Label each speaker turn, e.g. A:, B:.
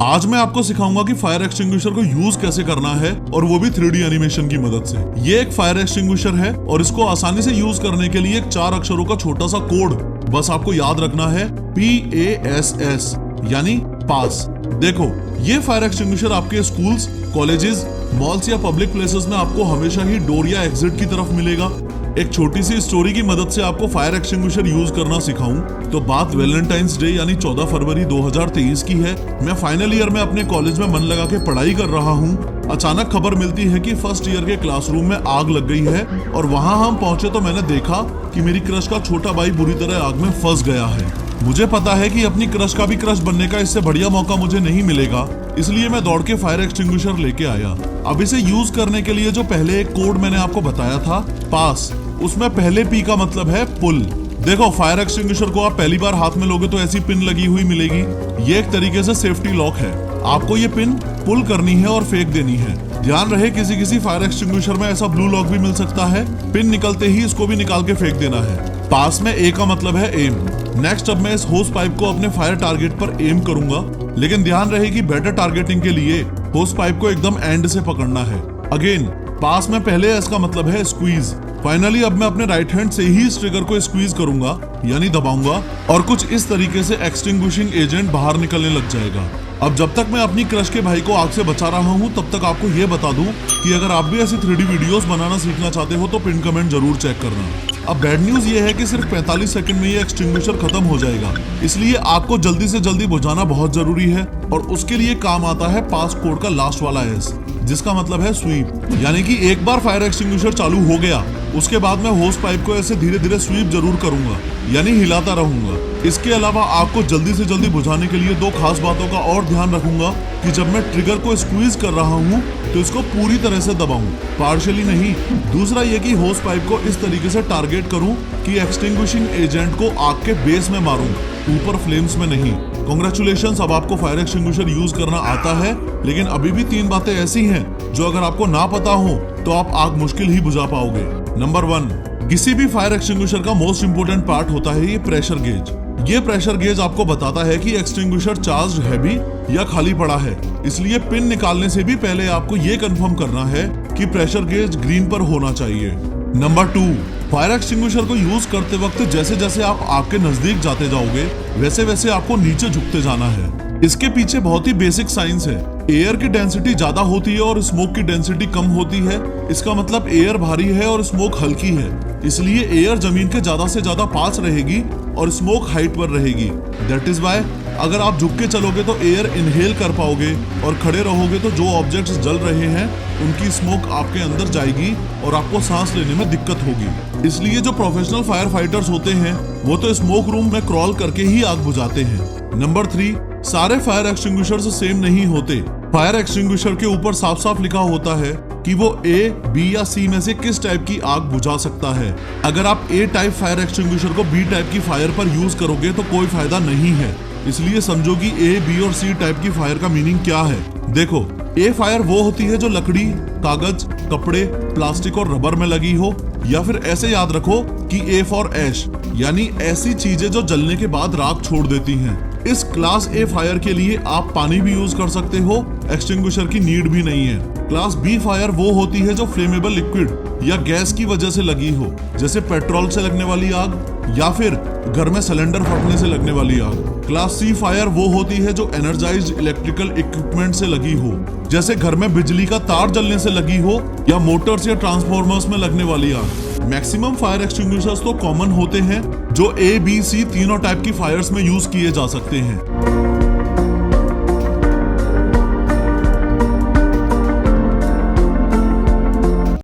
A: आज मैं आपको सिखाऊंगा कि फायर एक्सटिंग्विशर को यूज कैसे करना है और वो भी 3D एनिमेशन की मदद से। ये एक फायर एक्सटिंग्विशर है और इसको आसानी से यूज करने के लिए एक 4 अक्षरों का छोटा सा कोड बस आपको याद रखना है, PASS यानी पास। देखो, ये फायर एक्सटिंग्विशर आपके स्कूल्स, कॉलेजेस, मॉल्स या पब्लिक प्लेसेस में आपको हमेशा ही डोर या एग्जिट की तरफ मिलेगा। एक छोटी सी स्टोरी की मदद से आपको फायर एक्सटिंग्विशर यूज करना सिखाऊं तो बात वैलेंटाइंस डे यानी 14 फरवरी 2023 की है। मैं फाइनल ईयर में अपने कॉलेज में मन लगा के पढ़ाई कर रहा हूँ। अचानक खबर मिलती है कि फर्स्ट ईयर के क्लासरूम में आग लग गई है और वहाँ हम पहुंचे तो मैंने देखा कि मेरी क्रश का छोटा भाई बुरी तरह आग में फंस गया है। मुझे पता है कि अपनी क्रश का भी क्रश बनने का इससे बढ़िया मौका मुझे नहीं मिलेगा, इसलिए मैं दौड़ के फायर एक्सटिंग्विशर लेके आया। अब इसे यूज करने के लिए जो पहले एक कोड मैंने आपको बताया था, पास, उसमें पहले P का मतलब है पुल। देखो, फायर एक्सटिंग्विशर को आप पहली बार हाथ में लोगे तो ऐसी पिन लगी हुई मिलेगी। ये एक तरीके से सेफ्टी लॉक है। आपको ये पिन पुल करनी है और फेंक देनी है। ध्यान रहे, किसी फायर एक्सटिंग्विशर में ऐसा ब्लू लॉक भी मिल सकता है। पिन निकलते ही इसको भी निकाल के फेंक देना है। पास में A का मतलब है एम। नेक्स्ट, अब मैं इस होस पाइप को अपने फायर टारगेट पर एम करूंगा, लेकिन ध्यान रहे कि बेटर टारगेटिंग के लिए होस पाइप को एकदम एंड से पकड़ना है। अगेन, पास में पहले S का मतलब है स्क्वीज। फाइनली अब मैं अपने राइट हैंड से ही इस ट्रिगर को स्क्वीज करूंगा यानी दबाऊंगा और कुछ इस तरीके से एक्सटिंग्विशिंग एजेंट बाहर निकलने लग जाएगा। अब जब तक मैं अपनी क्रश के भाई को आग से बचा रहा हूँ तब तक आपको ये बता दूं कि अगर आप भी ऐसी 3D वीडियोस बनाना सीखना चाहते हो तो पिन कमेंट जरूर चेक करना। अब बैड न्यूज ये है कि सिर्फ 45 सेकंड में ये एक्सटिंग्विशर खत्म हो जाएगा, इसलिए आग को जल्दी से जल्दी बुझाना बहुत जरूरी है और उसके लिए काम आता है पास कोड का लास्ट वाला S, जिसका मतलब है स्वीप। यानी कि एक बार फायर एक्सटिंग्विशर चालू हो गया, उसके बाद मैं होस पाइप को ऐसे धीरे धीरे स्वीप जरूर करूंगा यानी हिलाता रहूंगा। इसके अलावा आग को जल्दी से जल्दी बुझाने के लिए 2 खास बातों का और ध्यान रखूंगा कि जब मैं ट्रिगर को स्क्वीज कर रहा हूँ तो इसको पूरी तरह से दबाऊं, पार्शियली नहीं। दूसरा ये कि होस पाइप को इस तरीके से टारगेट करूं कि एक्सटिंग्विशिंग एजेंट को आग के बेस में मारूं, ऊपर फ्लेम्स में नहीं। कांग्रेचुलेशंस, अब आपको फायर एक्सटिंग्विशर यूज करना आता है, लेकिन अभी भी 3 बातें ऐसी हैं जो अगर आपको ना पता हो तो आप आग मुश्किल ही बुझा पाओगे। नंबर 1, किसी भी फायर एक्सटिंग्विशर का मोस्ट इंपोर्टेंट पार्ट होता है ये प्रेशर गेज। ये प्रेशर गेज आपको बताता है कि एक्सटिंग्विशर चार्ज्ड है भी या खाली पड़ा है, इसलिए पिन निकालने से भी पहले आपको ये कंफर्म करना है कि प्रेशर गेज ग्रीन पर होना चाहिए। नंबर 2, फायर एक्सटिंग्विशर को यूज करते वक्त जैसे जैसे आप आग के नजदीक जाते जाओगे वैसे वैसे आपको नीचे झुकते जाना है। इसके पीछे बहुत ही बेसिक साइंस है। एयर की डेंसिटी ज्यादा होती है और स्मोक की डेंसिटी कम होती है। इसका मतलब एयर भारी है और स्मोक हल्की है, इसलिए एयर जमीन के ज्यादा से ज्यादा पास रहेगी और स्मोक हाइट पर रहेगी। दैट इज वाई अगर आप झुक के चलोगे तो एयर इनहेल कर पाओगे और खड़े रहोगे तो जो ऑब्जेक्ट्स जल रहे हैं उनकी स्मोक आपके अंदर जाएगी और आपको सांस लेने में दिक्कत होगी। इसलिए जो प्रोफेशनल फायर फाइटर्स होते हैं वो तो स्मोक रूम में क्रॉल करके ही आग बुझाते हैं। नंबर 3, सारे फायर एक्सटिंग्विशर सेम नहीं होते। फायर एक्सटिंग्विशर के ऊपर साफ साफ लिखा होता है कि वो A, B या C में से किस टाइप की आग बुझा सकता है। अगर आप A टाइप फायर एक्सटिंग्विशर को B टाइप की फायर पर यूज करोगे तो कोई फायदा नहीं है। इसलिए समझो कि A, B और C टाइप की फायर का मीनिंग क्या है। देखो, A फायर वो होती है जो लकड़ी, कागज, कपड़े, प्लास्टिक और रबर में लगी हो, या फिर ऐसे याद रखो कि A फॉर ऐश यानी ऐसी चीजें जो जलने के बाद राख छोड़ देती हैं। इस क्लास A फायर के लिए आप पानी भी यूज कर सकते हो, एक्सटिंग्विशर की नीड भी नहीं है। क्लास B फायर वो होती है जो फ्लेमेबल लिक्विड या गैस की वजह से लगी हो, जैसे पेट्रोल से लगने वाली आग या फिर घर में सिलेंडर फटने से लगने वाली आग। क्लास C फायर वो होती है जो एनर्जाइज्ड इलेक्ट्रिकल इक्विपमेंट से लगी हो, जैसे घर में बिजली का तार जलने से लगी हो या मोटर्स या ट्रांसफॉर्मर्स में लगने वाली आग। मैक्सिमम फायर एक्सटिंग्विशर्स तो कॉमन होते हैं जो A, B, C तीनों टाइप की फायर्स में यूज किए जा सकते हैं।